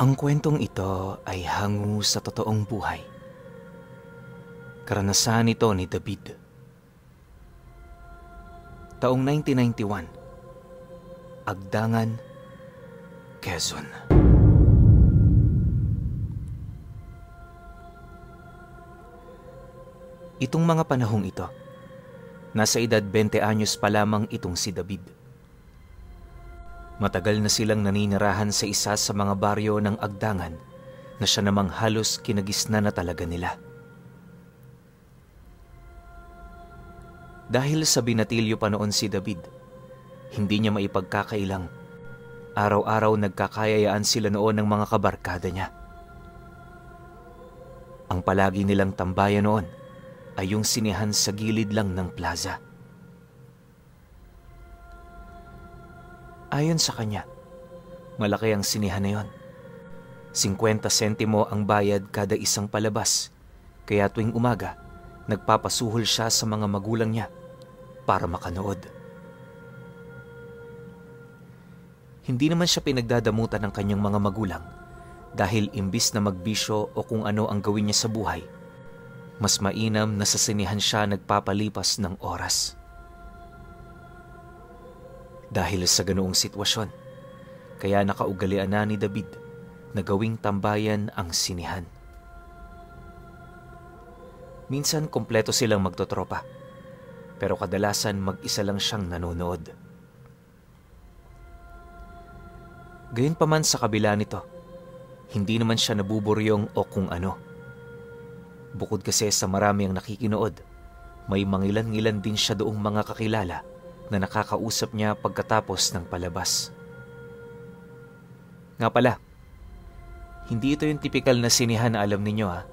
Ang kwentong ito ay hango sa totoong buhay. Karanasan ito ni David. Taong 1991, Agdangan, Quezon. Itong mga panahong ito, nasa edad 20 anyos pa lamang itong si David. Matagal na silang naninirahan sa isa sa mga baryo ng Agdangan na siya namang halos kinagisna na talaga nila. Dahil sa binatilyo pa noon si David, hindi niya maipagkakailang. Araw-araw nagkakayayaan sila noon ng mga kabarkada niya. Ang palagi nilang tambayan noon ay yung sinihan sa gilid lang ng plaza. Ayon sa kanya, malaki ang sinihan na yon. 50 sentimo ang bayad kada isang palabas, kaya tuwing umaga, nagpapasuhol siya sa mga magulang niya para makanood. Hindi naman siya pinagdadamutan ng kanyang mga magulang dahil imbis na magbisyo o kung ano ang gawin niya sa buhay, mas mainam na sa sinihan siya nagpapalipas ng oras. Dahil sa ganoong sitwasyon, kaya nakaugalian na ni David na gawing tambayan ang sinihan. Minsan kompleto silang magtotropa, pero kadalasan mag-isa lang siyang nanonood. Gayunpaman sa kabila nito, hindi naman siya nabuburyong o kung ano. Bukod kasi sa marami ang nakikinood, may mangilan-ngilan din siya doong mga kakilala na nakakausap niya pagkatapos ng palabas. Nga pala, hindi ito yung tipikal na sinihan na alam ninyo ha.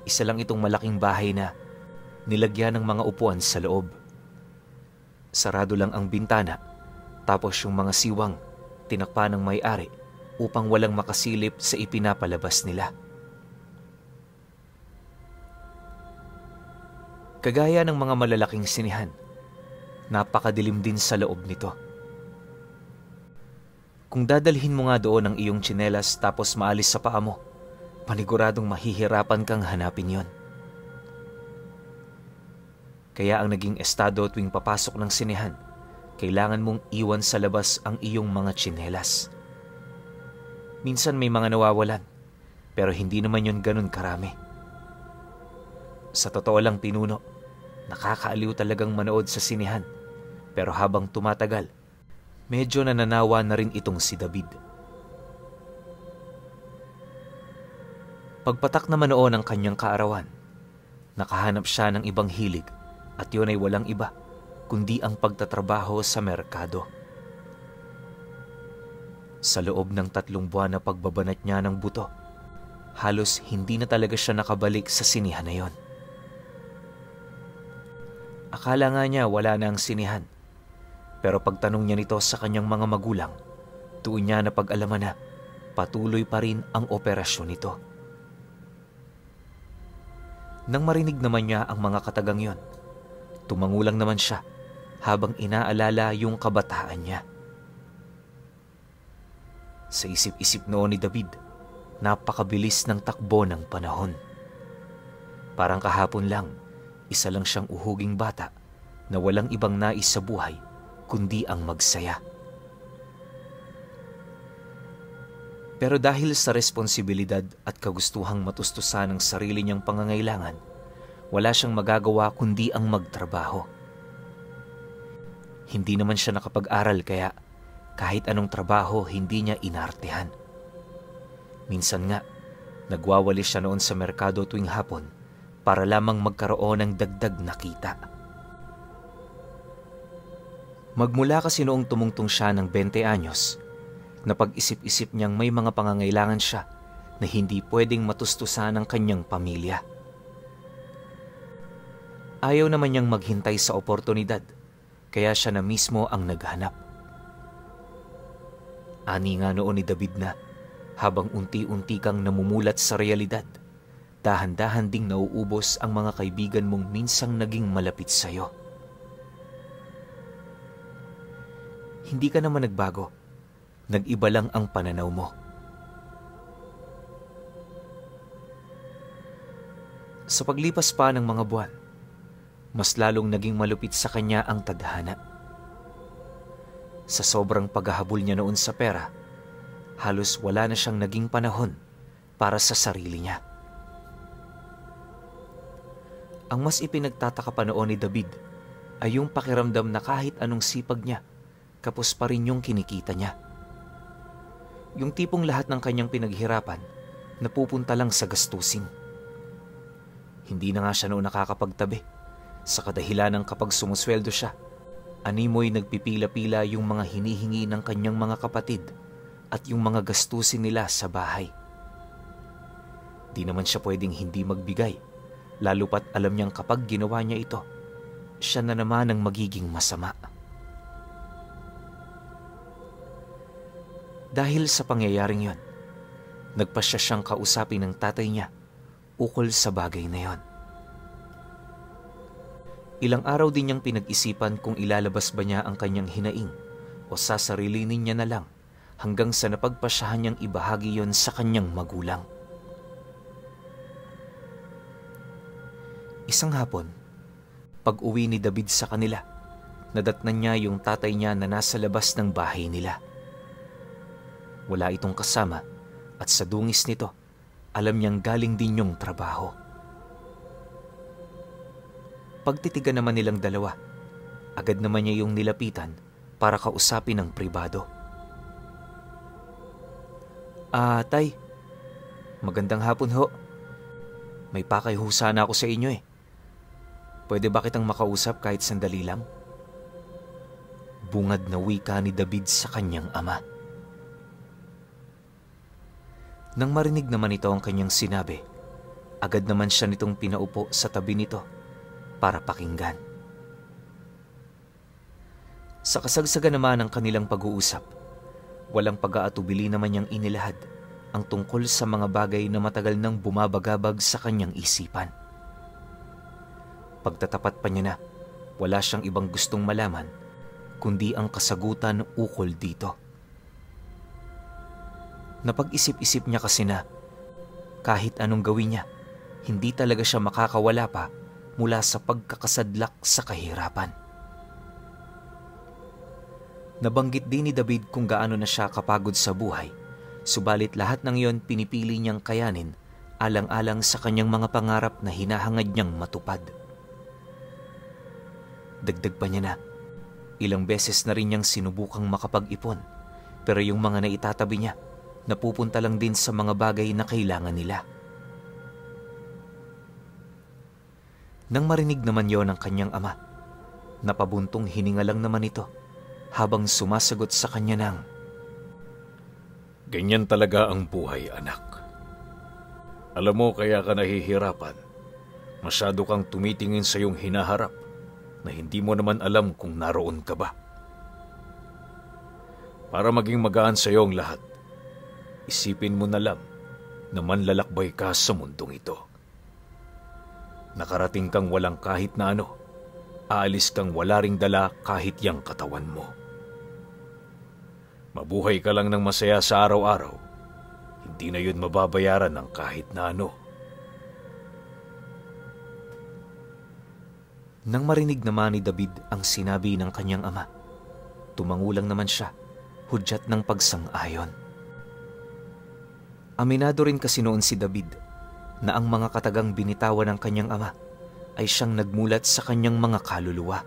Isa lang itong malaking bahay na nilagyan ng mga upuan sa loob. Sarado lang ang bintana, tapos yung mga siwang tinakpa ng may-ari upang walang makasilip sa ipinapalabas nila. Kagaya ng mga malalaking sinihan, napakadilim din sa loob nito. Kung dadalhin mo nga doon ang iyong tsinelas tapos maalis sa paa mo, paniguradong mahihirapan kang hanapin yon. Kaya ang naging estado tuwing papasok ng sinehan, kailangan mong iwan sa labas ang iyong mga tsinelas. Minsan may mga nawawalan, pero hindi naman yon ganun karami. Sa totoo lang pinuno, nakakaaliw talagang manood sa sinehan. Pero habang tumatagal, medyo nananawa na rin itong si David. Pagpatak naman noon ng kanyang kaarawan, nakahanap siya ng ibang hilig at yun ay walang iba kundi ang pagtatrabaho sa merkado. Sa loob ng 3 buwan na pagbabanat niya ng buto, halos hindi na talaga siya nakabalik sa sinihan na yon. Akala nga niya wala na ang sinihan. Pero pagtanong niya nito sa kanyang mga magulang, tuon niya na pag-alaman na patuloy pa rin ang operasyon nito. Nang marinig naman niya ang mga katagang yon, tumangulang naman siya habang inaalala yung kabataan niya. Sa isip-isip noon ni David, napakabilis ng takbo ng panahon. Parang kahapon lang, isa lang siyang uhuging bata na walang ibang nais sa buhay kundi ang magsaya. Pero dahil sa responsibilidad at kagustuhang matustusan ng sarili niyang pangangailangan, wala siyang magagawa kundi ang magtrabaho. Hindi naman siya nakapag-aral kaya kahit anong trabaho hindi niya inartehan. Minsan nga, nagwawali siya noon sa merkado tuwing hapon para lamang magkaroon ng dagdag na kita. Magmula kasi noong tumungtong siya ng 20 anyos, napag-isip-isip niyang may mga pangangailangan siya na hindi pwedeng matustusan ng kanyang pamilya. Ayaw naman niyang maghintay sa oportunidad, kaya siya na mismo ang naghanap. Ani nga noon ni David na habang unti-unti kang namumulat sa realidad, dahan-dahan ding nauubos ang mga kaibigan mong minsang naging malapit sa'yo. Hindi ka naman nagbago. Nag-iba lang ang pananaw mo. Sa paglipas pa ng mga buwan, mas lalong naging malupit sa kanya ang tadhana. Sa sobrang paghahabol niya noon sa pera, halos wala na siyang naging panahon para sa sarili niya. Ang mas ipinagtataka pa noon ni David ay yung pakiramdam na kahit anong sipag niya, kapos pa rin yung kinikita niya. Yung tipong lahat ng kanyang pinaghirapan napupunta lang sa gastusin. Hindi na nga siya noon nakakapagtabi sa kadahilan ng kapag sumusweldo siya, animoy nagpipila-pila yung mga hinihingi ng kanyang mga kapatid at yung mga gastusin nila sa bahay. Di naman siya pwedeng hindi magbigay, lalo pat alam niyang kapag ginawa niya ito, siya na naman ang magiging masama. Dahil sa pangyayaring yon, nagpasya siyang kausapin ng tatay niya ukol sa bagay na yon. Ilang araw din niyang pinag-isipan kung ilalabas ba niya ang kanyang hinaing o sasarilinin niya na lang hanggang sa napagpasyahan niyang ibahagi yon sa kanyang magulang. Isang hapon, pag-uwi ni David sa kanila, nadatnan niya yung tatay niya na nasa labas ng bahay nila. Wala itong kasama at sa dungis nito, alam niyang galing din yung trabaho. Pagtitigan naman nilang dalawa, agad naman niya yung nilapitan para kausapin ng pribado. Tay, magandang hapon ho. May pakay ho sana ako sa inyo eh. Pwede ba kitang makausap kahit sandali lang? Bungad na wika ni David sa kanyang ama. Nang marinig naman ito ang kanyang sinabi, agad naman siya nitong pinaupo sa tabi nito para pakinggan. Sa kasagsagan naman ng kanilang pag-uusap, walang pag-aatubili naman niyang inilahad ang tungkol sa mga bagay na matagal nang bumabagabag sa kanyang isipan. Pagtatapat pa niya na, wala siyang ibang gustong malaman kundi ang kasagutan ukol dito. Napag-isip-isip niya kasi na kahit anong gawin niya, hindi talaga siya makakawala pa mula sa pagkakasadlak sa kahirapan. Nabanggit din ni David kung gaano na siya kapagod sa buhay, subalit lahat ng iyon pinipili niyang kayanin alang-alang sa kanyang mga pangarap na hinahangad niyang matupad. Dagdag pa niya na, ilang beses na rin niyang sinubukang makapag-ipon, pero yung mga naitatabi niya, napupunta lang din sa mga bagay na kailangan nila. Nang marinig naman yon ng kanyang ama, napabuntong hininga lang naman ito habang sumasagot sa kanya ng, "Ganyan talaga ang buhay, anak. Alam mo kaya ka nahihirapan. Masyado kang tumitingin sa iyong hinaharap na hindi mo naman alam kung naroon ka ba. Para maging magaan sa iyong lahat, isipin mo na lang na manlalakbay ka sa mundong ito. Nakarating kang walang kahit na ano, aalis kang wala ring dala kahit yang katawan mo. Mabuhay ka lang ng masaya sa araw-araw, hindi na yun mababayaran ng kahit na ano." Nang marinig naman ni David ang sinabi ng kanyang ama, tumangulang naman siya, hudyat ng pagsang-ayon. Aminado rin kasi noon si David na ang mga katagang binitawan ng kanyang ama ay siyang nagmulat sa kanyang mga kaluluwa.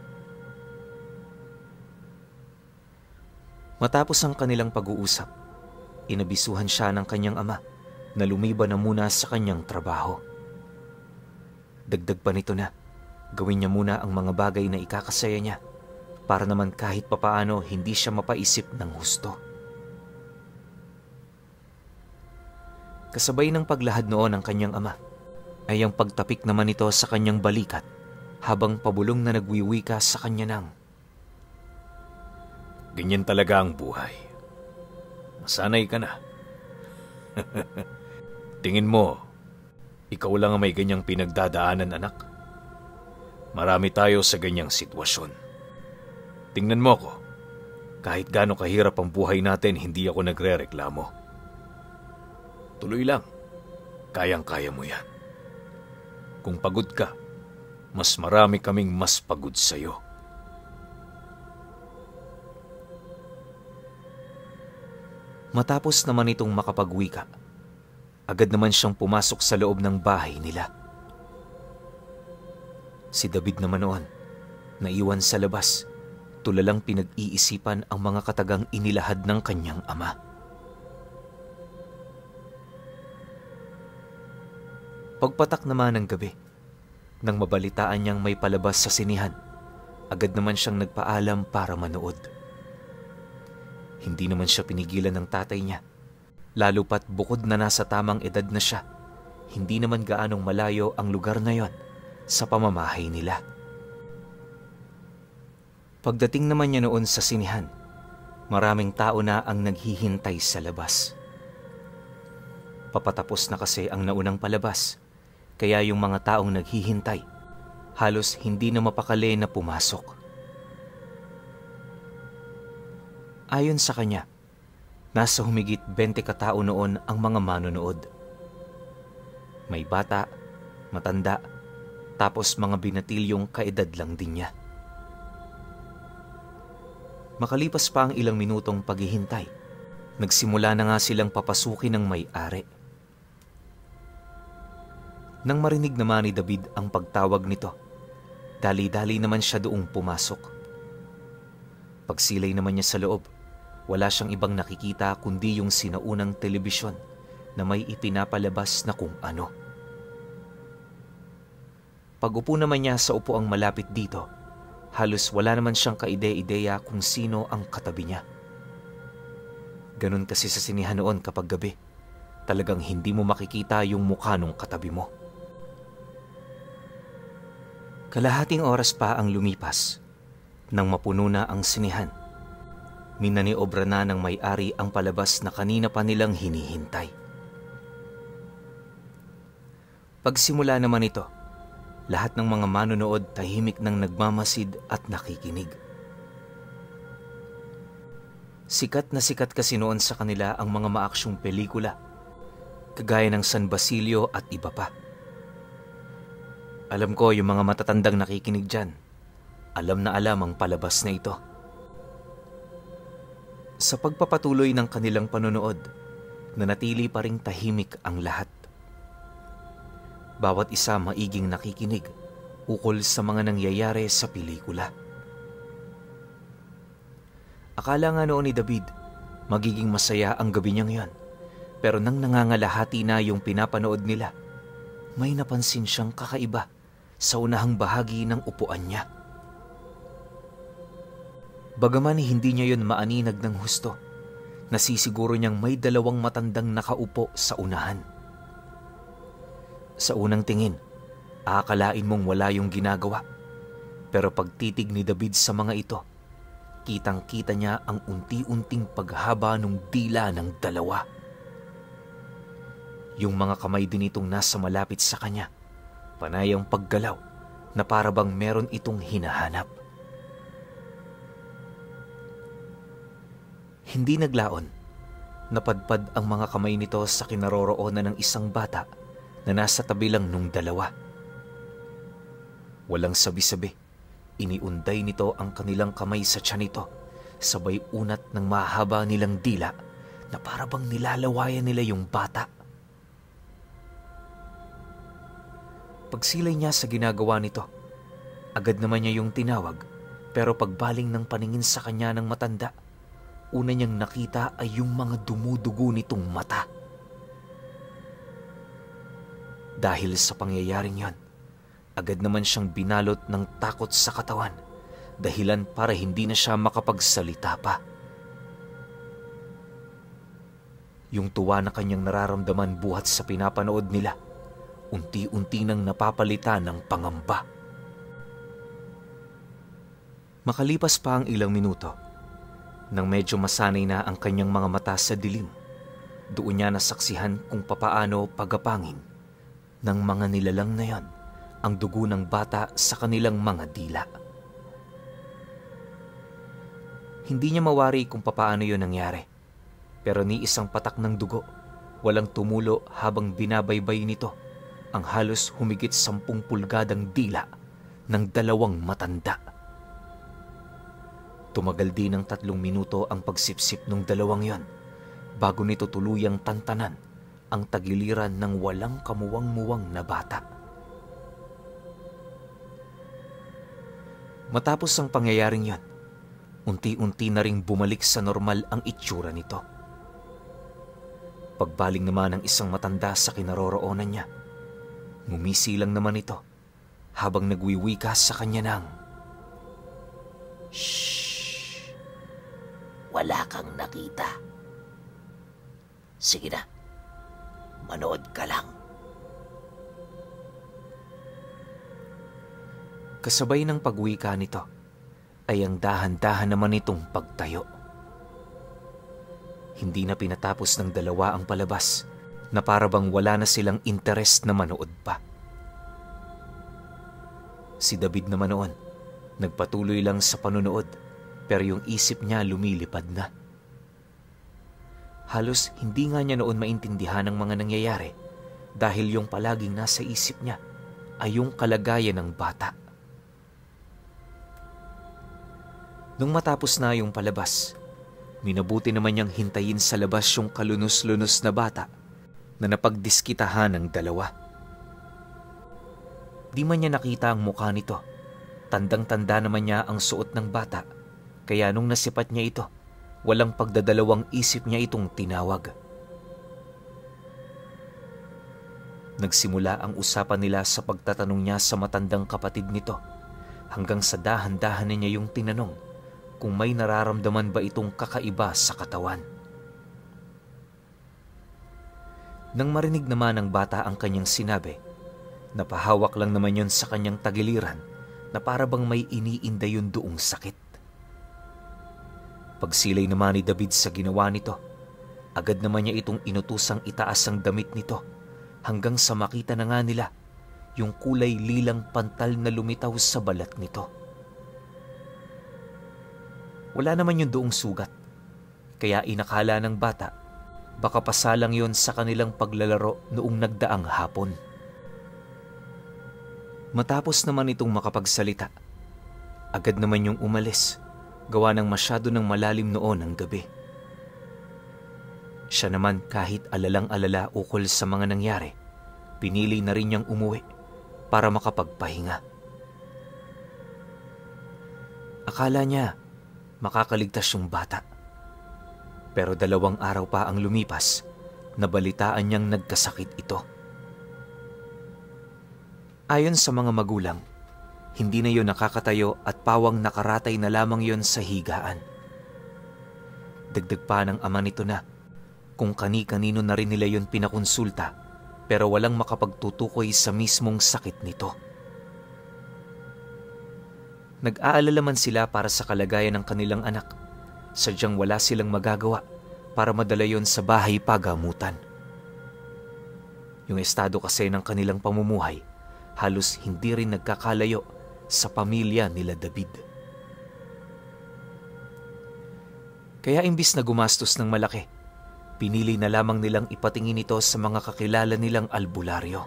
Matapos ang kanilang pag-uusap, inabisuhan siya ng kanyang ama na lumiban na muna sa kanyang trabaho. Dagdag pa nito na gawin niya muna ang mga bagay na ikakasaya niya para naman kahit papaano hindi siya mapaisip ng husto. Kasabay ng paglahad noon ng kanyang ama ay ang pagtapik naman nito sa kanyang balikat habang pabulong na nagwiwika sa kanya ng, "Ganyan talaga ang buhay. Masanay ka na. Tingin mo, ikaw lang ang may ganyang pinagdadaanan, anak. Marami tayo sa ganyang sitwasyon. Tingnan mo ko, kahit gaano kahirap ang buhay natin, hindi ako nagrereklamo. Tuloy lang, kayang-kaya mo yan. Kung pagod ka, mas marami kaming mas pagod sa'yo. Matapos naman itong makapagwika, agad naman siyang pumasok sa loob ng bahay nila. Si David naman noon, naiwan sa labas, tulalang pinag-iisipan ang mga katagang inilahad ng kanyang ama. Pagpatak naman ng gabi, nang mabalitaan niyang may palabas sa sinihan, agad naman siyang nagpaalam para manood. Hindi naman siya pinigilan ng tatay niya, lalo pat bukod na nasa tamang edad na siya, hindi naman gaanong malayo ang lugar na yon sa pamamahay nila. Pagdating naman niya noon sa sinihan, maraming tao na ang naghihintay sa labas. Papatapos na kasi ang naunang palabas, kaya yung mga taong naghihintay, halos hindi na mapakali na pumasok. Ayon sa kanya, nasa humigit 20 katao noon ang mga manonood. May bata, matanda, tapos mga binatilyong kaedad lang din niya. Makalipas pa ang ilang minutong paghihintay, nagsimula na nga silang papasukin ng may-ari. Nang marinig naman ni David ang pagtawag nito, dali-dali naman siya doong pumasok. Pagsilay naman niya sa loob, wala siyang ibang nakikita kundi yung sinaunang telebisyon na may ipinapalabas na kung ano. Pag-upo naman niya sa upuang malapit dito, halos wala naman siyang kaide-ideya kung sino ang katabi niya. Ganun kasi sa sinihan noon kapag gabi, talagang hindi mo makikita yung mukha nung katabi mo. Kalahating oras pa ang lumipas nang mapuno na ang sinihan. Minaniobra na ng may-ari ang palabas na kanina pa nilang hinihintay. Pagsimula naman ito, lahat ng mga manonood tahimik nang nagmamasid at nakikinig. Sikat na sikat kasi noon sa kanila ang mga maaksyong pelikula, kagaya ng San Basilio at iba pa. Alam ko yung mga matatandang nakikinig dyan, alam na alam ang palabas na ito. Sa pagpapatuloy ng kanilang panonood, nanatili pa ring tahimik ang lahat. Bawat isa maiging nakikinig ukol sa mga nangyayari sa pelikula. Akala nga noon ni David, magiging masaya ang gabi niyang yon. Pero nang nangangalahati na yung pinapanood nila, may napansin siyang kakaiba sa unahang bahagi ng upuan niya. Bagaman hindi niya yon maaninag ng husto, nasisiguro niyang may dalawang matandang nakaupo sa unahan. Sa unang tingin, aakalain mong wala yung ginagawa. Pero pagtitig ni David sa mga ito, kitang-kita niya ang unti-unting paghaba ng dila ng dalawa. Yung mga kamay din itong nasa malapit sa kanya, panayang paggalaw na parabang meron itong hinahanap. Hindi naglaon, napadpad ang mga kamay nito sa kinaroroonan ng isang bata na nasa tabi lang nung dalawa. Walang sabi-sabi, iniunday nito ang kanilang kamay sa tiyan nito, sabay unat ng mahaba nilang dila na parabang nilalawayan nila yung bata. Pagsilay niya sa ginagawa nito, agad naman niya yung tinawag, pero pagbaling ng paningin sa kanya ng matanda, una niyang nakita ay yung mga dumudugo nitong mata. Dahil sa pangyayaring yon, agad naman siyang binalot ng takot sa katawan, dahilan para hindi na siya makapagsalita pa. Yung tuwa na kanyang nararamdaman buhat sa pinapanood nila, unti-unti nang napapalitan ng pangamba. Makalipas pa ang ilang minuto, nang medyo masanay na ang kanyang mga mata sa dilim, doon niya nasaksihan kung papaano pagapangin ng mga nilalang na yon ang dugo ng bata sa kanilang mga dila. Hindi niya mawari kung papaano yon nangyari, pero ni isang patak ng dugo, walang tumulo habang binabaybay nito ang halos humigit 10 pulgadang dila ng dalawang matanda. Tumagal din ng 3 minuto ang pagsipsip ng dalawang yon bago nito tuluyang tantanan ang tagiliran ng walang kamuwang-muwang na bata. Matapos ang pangyayaring yon, unti-unti na ring bumalik sa normal ang itsura nito. Pagbaling naman ng isang matanda sa kinaroroonan niya, ngumisi lang naman ito habang nagwiwika sa kanya ng, "Shhh! Wala kang nakita. Sige na, manood ka lang." Kasabay ng pagwika nito ay ang dahan-dahan naman itong pagtayo. Hindi na pinatapos ng dalawa ang palabas na para bang wala na silang interes na manood pa. Si David naman noon, nagpatuloy lang sa panunood pero yung isip niya lumilipad na. Halos hindi nga niya noon maintindihan ang mga nangyayari dahil yung palaging nasa isip niya ay yung kalagayan ng bata. Nung matapos na yung palabas, minabuti naman niyang hintayin sa labas yung kalunos-lunos na bata na napagdiskitahan ng dalawa. Di man niya nakita ang mukha nito. Tandang-tanda naman niya ang suot ng bata, kaya nung nasipat niya ito, walang pagdadalawang isip niya itong tinawag. Nagsimula ang usapan nila sa pagtatanong niya sa matandang kapatid nito hanggang sa dahan-dahan niya yung tinanong kung may nararamdaman ba itong kakaiba sa katawan. Nang marinig naman ng bata ang kanyang sinabi, napahawak lang naman yon sa kanyang tagiliran na para bang may iniinda yun doong sakit. Pagsilay naman ni David sa ginawa nito, agad naman niya itong inutusang itaas ang damit nito hanggang sa makita na nga nila yung kulay lilang pantal na lumitaw sa balat nito. Wala naman yung doong sugat, kaya inakala ng bata baka pasalang yon sa kanilang paglalaro noong nagdaang hapon. Matapos naman itong makapagsalita, agad naman yung umalis, gawa ng masyado ng malalim noon ang gabi. Siya naman kahit alalang-alala ukol sa mga nangyari, pinili na rin niyang umuwi para makapagpahinga. Akala niya makakaligtas yung bata. Pero 2 araw pa ang lumipas, nabalitaan niyang nagkasakit ito. Ayon sa mga magulang, hindi na yon nakakatayo at pawang nakaratay na lamang yon sa higaan. Dagdag pa ng ama nito na kung kani-kanino na rin nila yon pinakonsulta pero walang makapagtutukoy sa mismong sakit nito. Nag-aalala man sila para sa kalagayan ng kanilang anak, sadyang wala silang magagawa para madala yon sa bahay pagamutan. Yung estado kasi ng kanilang pamumuhay, halos hindi rin nagkakalayo sa pamilya nila David. Kaya imbis na gumastos ng malaki, pinili na lamang nilang ipatingin ito sa mga kakilala nilang albularyo.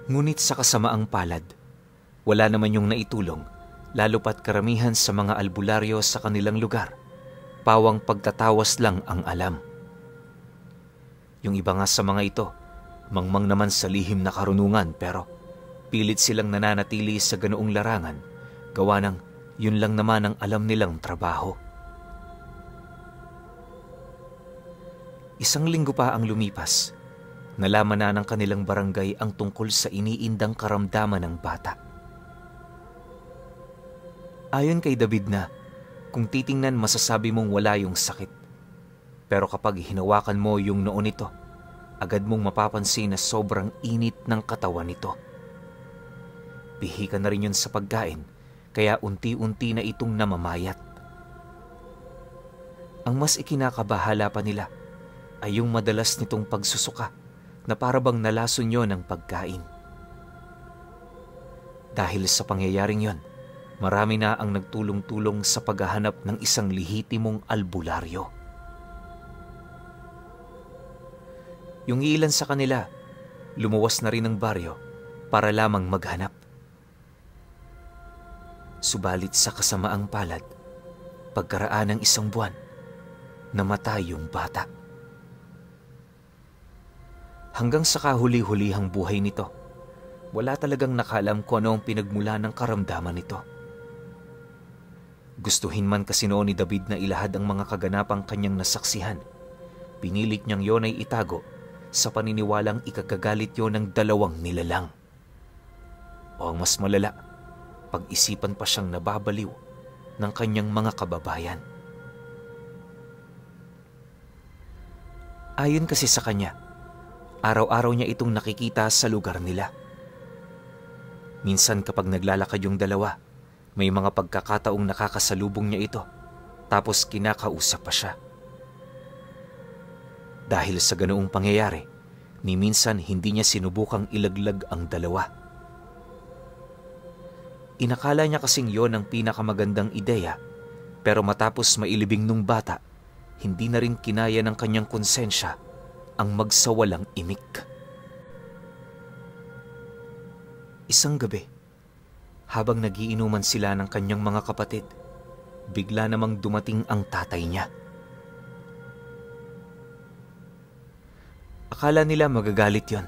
Ngunit sa kasamaang palad, wala naman yung naitulong, lalo pat karamihan sa mga albularyo sa kanilang lugar, pawang pagtatawas lang ang alam. Yung iba nga sa mga ito, mangmang naman sa lihim na karunungan pero pilit silang nananatili sa ganoong larangan, gawa ng yun lang naman ang alam nilang trabaho. 1 linggo pa ang lumipas, nalaman na ng kanilang barangay ang tungkol sa iniindang karamdaman ng bata. Ayon kay David na, kung titingnan masasabi mong wala yung sakit. Pero kapag hinawakan mo yung noo nito, agad mong mapapansin na sobrang init ng katawan nito. Pihika na rin yun sa pagkain, kaya unti-unti na itong namamayat. Ang mas ikinakabahala pa nila ay yung madalas nitong pagsusuka na parabang nalason yon ng pagkain. Dahil sa pangyayaring yon, marami na ang nagtulong-tulong sa paghahanap ng isang lehitimong albularyo. Yung ilan sa kanila, lumuwas na rin ang baryo para lamang maghanap. Subalit sa kasamaang palad, pagkaraan ng 1 buwan, namatay yung bata. Hanggang sa kahuli-hulihang buhay nito, wala talagang nakaalam kung ano ang pinagmula ng karamdaman nito. Gustuhin man kasi noon ni David na ilahad ang mga kaganapang kanyang nasaksihan, pinilit niyang yon ay itago sa paniniwalang ikagagalit yon ng 2 nilalang. O ang mas malala, pag-isipan pa siyang nababaliw ng kanyang mga kababayan. Ayon kasi sa kanya, araw-araw niya itong nakikita sa lugar nila. Minsan kapag naglalakad yung dalawa, may mga pagkakataong nakakasalubong niya ito, tapos kinakausap pa siya. Dahil sa ganoong pangyayari, ni minsan hindi niya sinubukang ilaglag ang dalawa. Inakala niya kasing yon ang pinakamagandang ideya, pero matapos mailibing nung bata, hindi na rin kinaya ng kanyang konsensya ang magsawalang imik. Isang gabi, habang nagiinuman sila ng kanyang mga kapatid, bigla namang dumating ang tatay niya. Akala nila magagalit yon,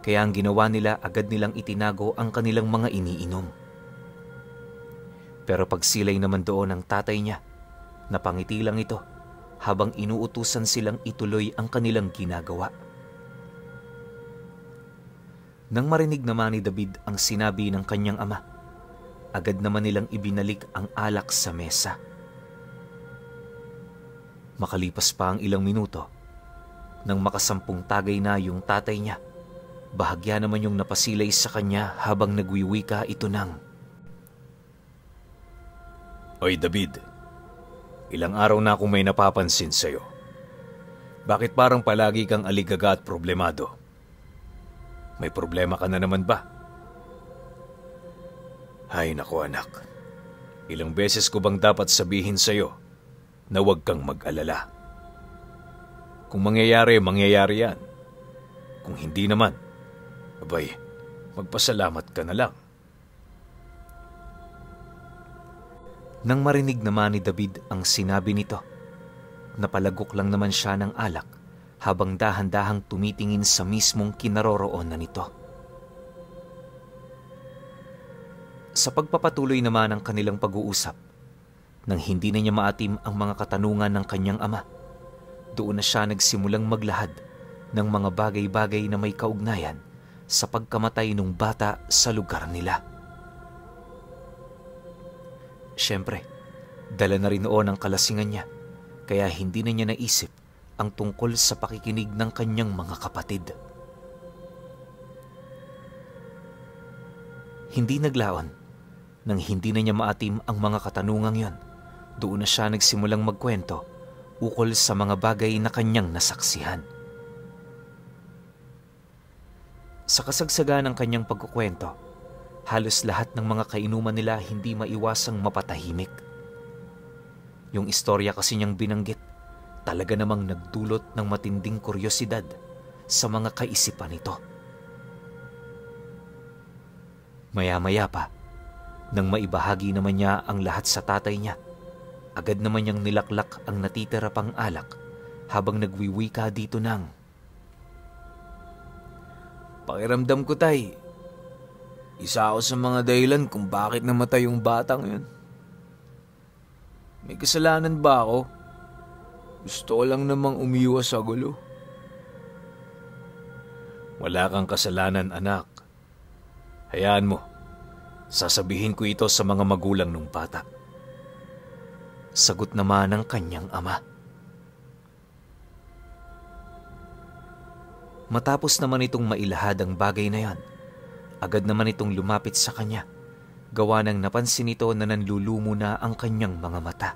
kaya ang ginawa nila agad nilang itinago ang kanilang mga iniinom. Pero pagsilay naman doon ng tatay niya, napangiti lang ito habang inuutusan silang ituloy ang kanilang ginagawa. Nang marinig naman ni David ang sinabi ng kanyang ama, agad naman nilang ibinalik ang alak sa mesa. Makalipas pa ang ilang minuto, nang makasampung tagay na yung tatay niya, bahagya naman yung napasilay sa kanya habang nagwiwika ito ng, Oy David, ilang araw na akong may napapansin sa'yo. Bakit parang palagi kang aligaga at problemado? May problema ka na naman ba? Hay naku anak, ilang beses ko bang dapat sabihin sa'yo na huwag kang mag-alala? Kung mangyayari, mangyayari yan. Kung hindi naman, abay, magpasalamat ka na lang. Nang marinig naman ni David ang sinabi nito, napalagok lang naman siya ng alak habang dahan-dahang tumitingin sa mismong kinaroroonan nito. Sa pagpapatuloy naman ng kanilang pag-uusap, nang hindi na niya maatim ang mga katanungan ng kanyang ama, doon na siya nagsimulang maglahad ng mga bagay-bagay na may kaugnayan sa pagkamatay ng bata sa lugar nila. Siyempre, dala na rin noon ang kalasingan niya, kaya hindi na niya naisip ang tungkol sa pakikinig ng kanyang mga kapatid. Hindi naglaon, nang hindi na niya maatim ang mga katanungang yon, doon na siya nagsimulang magkwento ukol sa mga bagay na kanyang nasaksihan. Sa kasagsagan ng kanyang pagkukwento, halos lahat ng mga kainuman nila hindi maiwasang mapatahimik. Yung istorya kasi niyang binanggit, talaga namang nagdulot ng matinding kuryosidad sa mga kaisipan nito. Maya-maya pa, nang maibahagi naman niya ang lahat sa tatay niya, agad naman niyang nilaklak ang natitira pang alak habang nagwiwika dito ng, Pakiramdam ko tay, isa ako sa mga dahilan kung bakit namatay yung batang yun. May kasalanan ba ako? Gusto ko lang namang umiwas sa gulo. Wala kang kasalanan anak. Hayaan mo, sasabihin ko ito sa mga magulang ng bata. Sagot naman ng kanyang ama. Matapos naman itong mailahad ang bagay na yan, agad naman itong lumapit sa kanya, gawa ng napansin ito na nanlulumo na ang kanyang mga mata.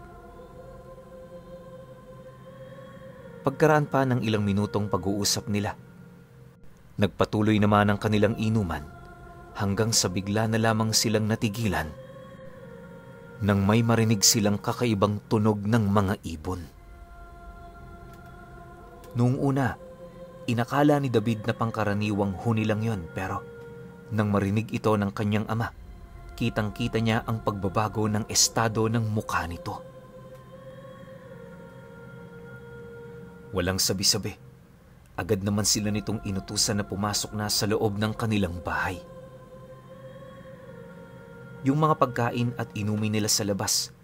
Pagkaraan pa ng ilang minutong pag-uusap nila, nagpatuloy naman ang kanilang inuman hanggang sa bigla na lamang silang natigilan nang may marinig silang kakaibang tunog ng mga ibon. Noong una, Inakala ni David na pangkaraniwang huni lang yon, pero nang marinig ito ng kanyang ama, kitang-kita niya ang pagbabago ng estado ng mukha nito. Walang sabi-sabi, agad naman sila nitong inutusan na pumasok na sa loob ng kanilang bahay. Yung mga pagkain at inumin nila sa labas,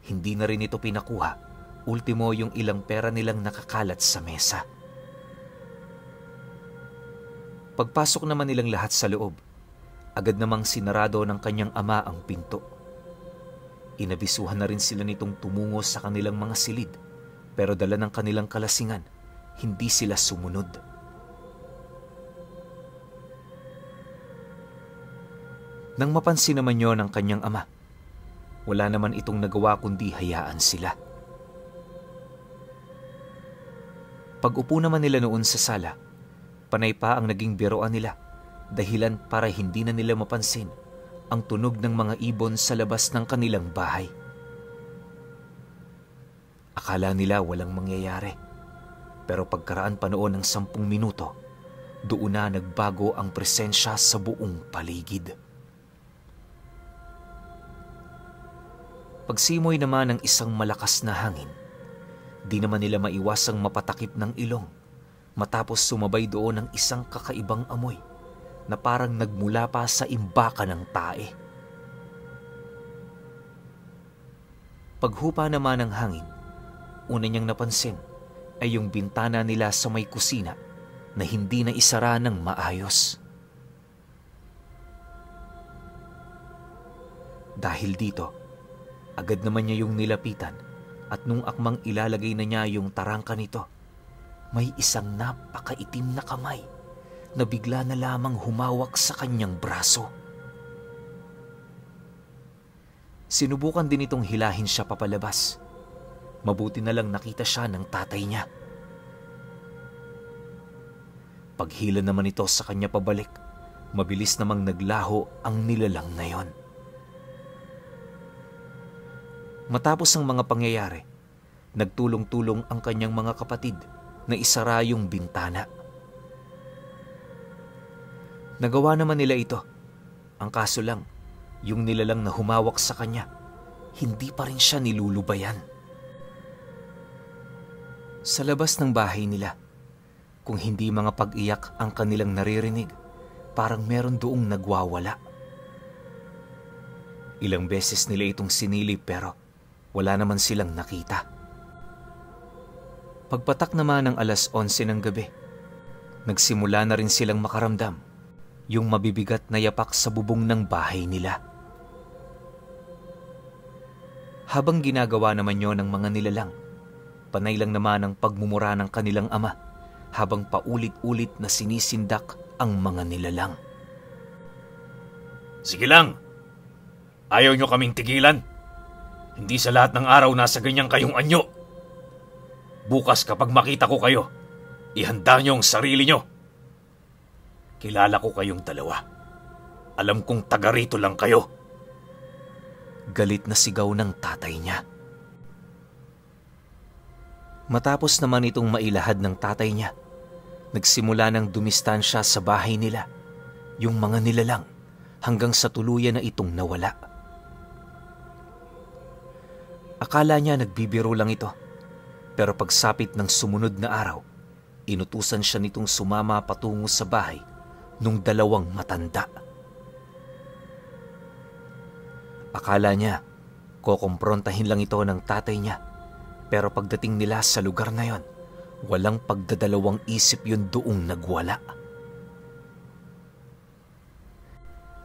hindi na rin ito pinakuha, ultimo yung ilang pera nilang nakakalat sa mesa. Pagpasok naman nilang lahat sa loob, agad namang sinarado ng kanyang ama ang pinto. Inabisuhan na rin sila nitong tumungo sa kanilang mga silid, pero dala ng kanilang kalasingan, hindi sila sumunod. Nang mapansin naman yon ng kanyang ama, wala naman itong nagawa kundi hayaan sila. Pag-upo naman nila noon sa sala, panay pa ang naging biroan nila, dahilan para hindi na nila mapansin ang tunog ng mga ibon sa labas ng kanilang bahay. Akala nila walang mangyayari, pero pagkaraan pa noon ng 10 minuto, doon na nagbago ang presensya sa buong paligid. Pagsimoy naman ng isang malakas na hangin, di naman nila maiwasang mapatakip ng ilong matapos sumabay doon ng isang kakaibang amoy na parang nagmula pa sa imbakan ng tae. Paghupa naman ng hangin, una niyang napansin ay yung bintana nila sa may kusina na hindi na isara ng maayos. Dahil dito, agad naman niya yung nilapitan at nung akmang ilalagay na niya yung tarangka nito, may isang napakaitim na kamay na bigla na lamang humawak sa kanyang braso. Sinubukan din itong hilahin siya papalabas. Mabuti na lang nakita siya ng tatay niya. Paghila naman ito sa kanya pabalik, mabilis namang naglaho ang nilalang na yon. Matapos ang mga pangyayari, nagtulong-tulong ang kanyang mga kapatid na isara yung bintana. Nagawa naman nila ito. Ang kaso lang, yung nilalang na humawak sa kanya, hindi pa rin siya nilulubayan. Sa labas ng bahay nila, kung hindi mga pag-iyak ang kanilang naririnig, parang meron doong nagwawala. Ilang beses nila itong sinilip pero wala naman silang nakita. Pagpatak naman ng 11:00 ng gabi, nagsimula na rin silang makaramdam yung mabibigat na yapak sa bubong ng bahay nila. Habang ginagawa naman yon ng mga nilalang, panay lang naman ang pagmumura ng kanilang ama habang paulit-ulit na sinisindak ang mga nilalang. Sige lang! Ayaw nyo kaming tigilan. Hindi sa lahat ng araw nasa ganyan kayong anyo. Bukas kapag makita ko kayo, ihanda nyo ang sarili nyo. Kilala ko kayong dalawa. Alam kong taga rito lang kayo. Galit na sigaw ng tatay niya. Matapos naman itong mailahad ng tatay niya, nagsimula ng dumistansya sa bahay nila, yung mga nilalang, hanggang sa tuluyan na itong nawala. Akala niya nagbibiro lang ito, pero pagsapit ng sumunod na araw, inutusan siya nitong sumama patungo sa bahay nung 2 matanda. Akala niya, kokomprontahin lang ito ng tatay niya, pero pagdating nila sa lugar na yon, walang pagdadalawang isip yun doong nagwala.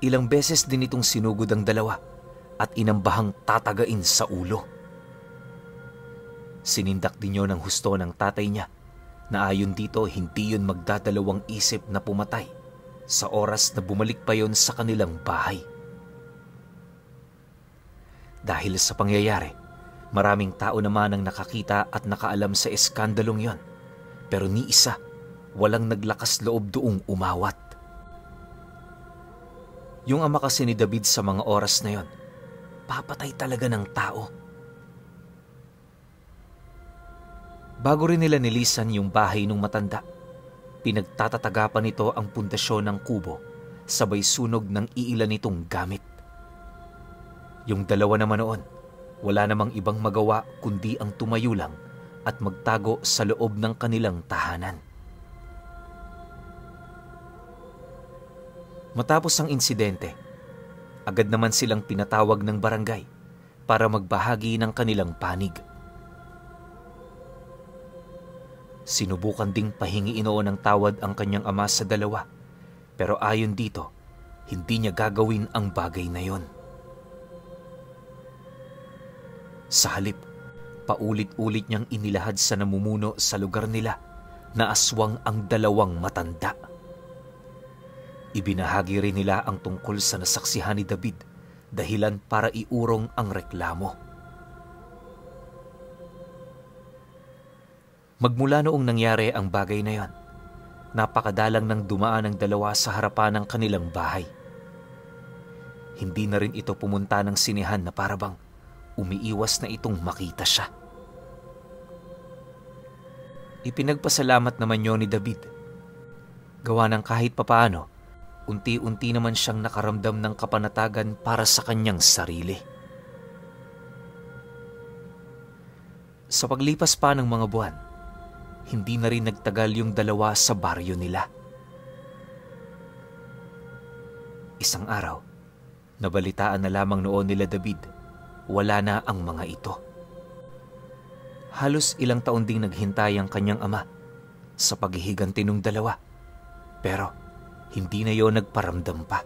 Ilang beses din itong sinugod ang dalawa at inambahang tatagain sa ulo. Sinindak din yun ng husto ng tatay niya na ayon dito hindi yun magdadalawang isip na pumatay sa oras na bumalik pa yon sa kanilang bahay. Dahil sa pangyayari, maraming tao naman ang nakakita at nakaalam sa eskandalong yon, pero ni isa walang naglakas loob doong umawat. Yung ama kasi ni David sa mga oras na yon, papatay talaga ng tao. Bago rin nila nilisan yung bahay ng matanda, Pinagtatataga pa nito ang pundasyon ng kubo, sabay sunog ng iilan nitong gamit. Yung dalawa naman noon, wala namang ibang magawa kundi ang tumayo lang at magtago sa loob ng kanilang tahanan. Matapos ang insidente, agad naman silang pinatawag ng barangay para magbahagi ng kanilang panig. Sinubukan ding pahingiin noon ng tawad ang kanyang ama sa dalawa, pero ayon dito, hindi niya gagawin ang bagay na yon. Sa halip, paulit-ulit niyang inilahad sa namumuno sa lugar nila na aswang ang dalawang matanda. Ibinahagi rin nila ang tungkol sa nasaksihan ni David, dahilan para iurong ang reklamo. Magmula noong nangyari ang bagay na yon, napakadalang nang dumaan ang dalawa sa harapan ng kanilang bahay. Hindi na rin ito pumunta ng sinehan na parabang umiiwas na itong makita siya. Ipinagpasalamat naman yun ni David. Gawa ng kahit papaano, unti-unti naman siyang nakaramdam ng kapanatagan para sa kanyang sarili. Sa paglipas pa ng mga buwan, hindi na rin nagtagal yung dalawa sa baryo nila. Isang araw, nabalitaan na lamang noon nila David, wala na ang mga ito. Halos ilang taon ding naghintay ang kanyang ama sa paghihiganti ng dalawa, pero hindi na yon nagparamdam pa.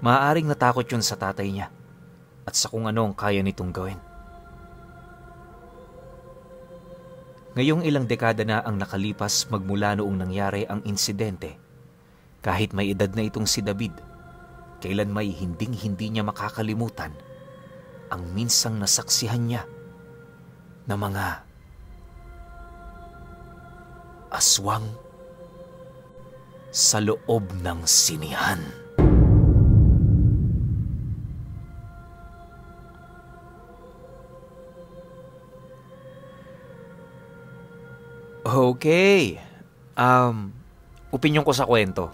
Maaaring natakot yun sa tatay niya at sa kung ano ang kaya nitong gawin. Ngayong ilang dekada na ang nakalipas magmula noong nangyari ang insidente, kahit may edad na itong si David, kailan may hinding-hindi niya makakalimutan ang minsang nasaksihan niya na mga aswang sa loob ng sinihan. Okay. Opinyon ko sa kwento.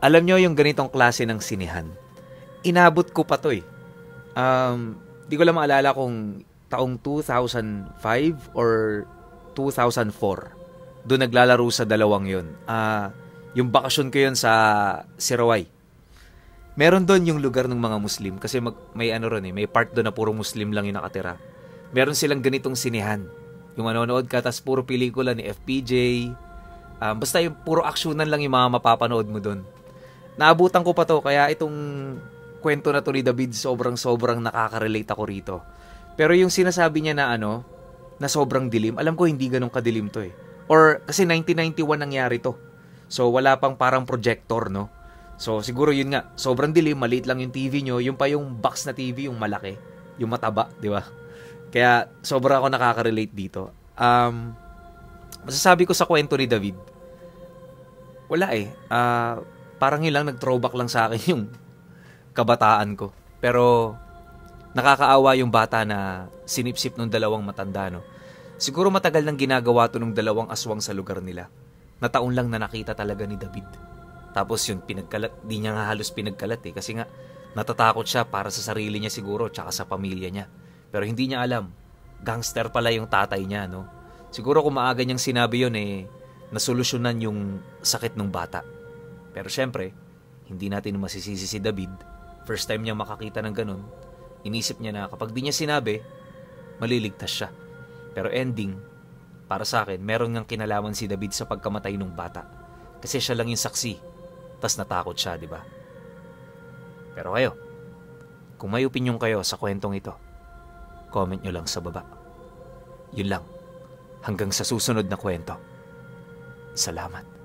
Alam nyo yung ganitong klase ng sinihan, inabot ko pa to eh. Di ko lang maalala kung taong 2005 or 2004. Doon naglalaro sa dalawang yun. Yung bakasyon ko yun sa Sirawai. Meron doon yung lugar ng mga Muslim kasi may ano ron eh, may part doon na puro Muslim lang yung nakatira. Meron silang ganitong sinihan. Yung manonood ka, tas puro pelikula ni FPJ. Basta yung puro aksyonan lang yung mga mapapanood mo doon. Naabutan ko pa to, kaya itong kwento na to ni David, sobrang nakaka-relate ako rito. Pero yung sinasabi niya na na sobrang dilim, alam ko hindi ganun kadilim to eh. Or kasi 1991 nangyari to. So wala pang parang projector, no? So siguro yun nga, sobrang dilim, maliit lang yung TV nyo, yung pa yung box na TV, yung malaki, yung mataba, di ba? Kaya sobrang ako nakaka-relate dito. Masasabi ko sa kwento ni David, wala eh. Parang yun lang, nag-throwback lang sa akin yung kabataan ko. Pero nakakaawa yung bata na sinipsip ng dalawang matanda, no? Siguro matagal nang ginagawa to ng dalawang aswang sa lugar nila. Na taon lang na nakita talaga ni David. Tapos yun, pinagkalat. Di niya nga halos pinagkalat eh. Kasi nga, natatakot siya para sa sarili niya siguro, tsaka sa pamilya niya. Pero hindi niya alam, gangster pala yung tatay niya, no? Siguro kung maaga niyang sinabi yun eh, nasolusyonan yung sakit ng bata. Pero syempre, hindi natin masisisi si David. First time niya makakita ng ganun. Inisip niya na kapag di niya sinabi, maliligtas siya. Pero ending, para sa akin, meron ngang kinalaman si David sa pagkamatay ng bata. Kasi siya lang yung saksi. Tas natakot siya, di ba? Pero kayo, kung may opinyon kayo sa kwentong ito, comment nyo lang sa baba. Yun lang. Hanggang sa susunod na kwento. Salamat.